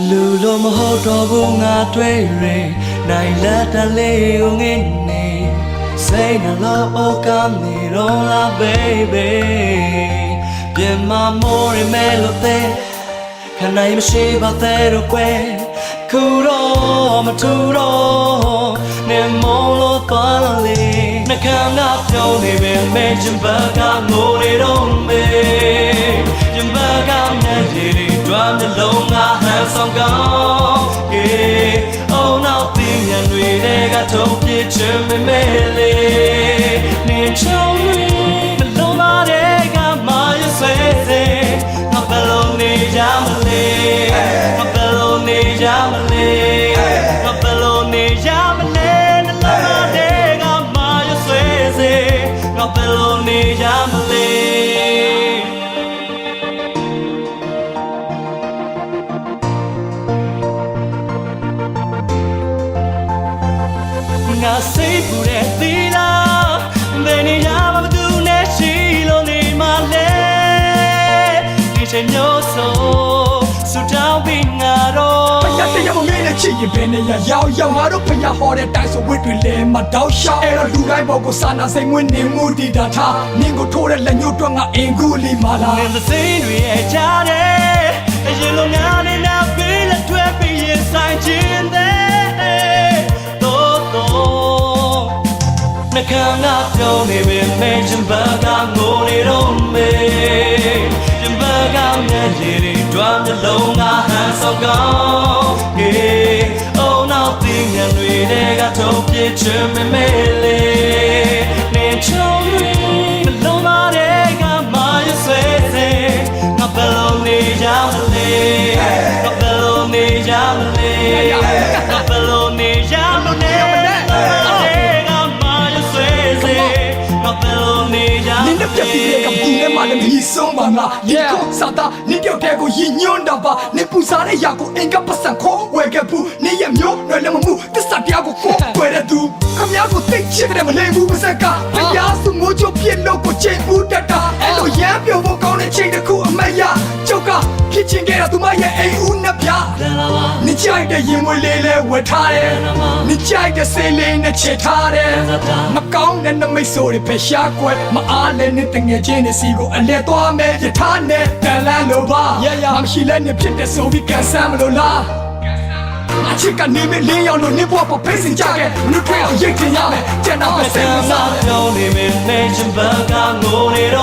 Lulo mohoto bunga twere nai lata le ungene say na lo okami rola baby bien ma more melode kanai mshi batero kwe kuro maturo ne molo pale na kana pyo ne be me jimba ga ngore ron me jimba ga na jiri drum the longa handsome gone yeah oh now thing and we they got to get you me mele ni chori the longa they got my say no bello ni jamale no bello ni jamale no bello ni jamale the longa they got my say no bello ni jamale I say for that thila then ya ma du ne shi lo ni ma le ni che nyo so su down bi nga ro ဖယားတရားမမင်းနဲ့ချစ်ရင်ဘယ်နဲ့ရောက်ရောက်ငါတို့ဖယားဟောတဲ့တိုင်ဆိုဝစ်တွေလဲမတောက်ရှောက်အဲ့တော့လူတိုင်းပေါ်ကိုစာနာစိတ်ဝင်နေမှုတည်တာထားနင်းကိုထိုးတဲ့လက်ညှိုးတွက်ငါအင်ကူလီမာလာ in the scene we had jare you lo nga ni na feel it to be inside in there na kana pyo ne be me jimba ga ngore ron me jimba ga mya jiri drum the longa handsome gone yeah oh now thing and we they got to get you me mele ne chori the longa they got my say na bello ni jamale na bello ni jamale na bello ni jamaleနင်းပြပြတဲ့ကပူနဲ့မှလည်းမီးဆုံးပါငါဒီကိုစားတာနင်းတယောက်တည်းကိုရည်ညွှန်းတာပါနင်းပူစားတဲ့ရာကိုအင်ကပတ်စံခေါ်ဝယ်ခဲ့ဘူးနင်းရမျိုးလွယ်လည်းမမှုတစ္ဆာတရားကိုကိုွယ်တဲ့သူခမည်းကိုသိချစ်တယ်မလိမ့်ဘူးပါစက်ကဖျားစုမိုးချိုပြစ်လို့ကိုချိန်ဘူးတတ်တာအဲ့လိုရမ်းပြောဖို့ကောင်းတဲ့ချိန်တစ်ခုအမတ်ရကျုပ်ကဖြစ်ချင်ခဲ့တာသူမရဲ့အိမ်ဦးနဲ့ပြနင်းကြိုက်တဲ့ရင်မွေးလေးလဲဝယ်ထားတယ်နင်းကြိုက်တဲ့စိတ်လေးနဲ့ချစ်ထားတယ်မကောင်းတဲ့နမိတ်ဆိုတွေပဲရှားကွယ်မအားလည်းနဲ့တငယ်ချင်းနဲ့စီကိုအလဲသွားမယ်ယထာနဲ့တန်လန်းလိုပါမရှိလဲနဲ့ဖြစ်တဲ့ဆိုပြီးကန်ဆန်းမလို့လားအချစ်ကနေမလေးရောက်လို့နေပေါ်ပေါ်ဖိစင်ကြခဲ့မလို့တွေ့အောင်ရိတ်တင်ရမယ်ကျန်တော့ပဲစင်မစားပြောနေမယ်နဲ့ချင်ဘာကငိုနေတော့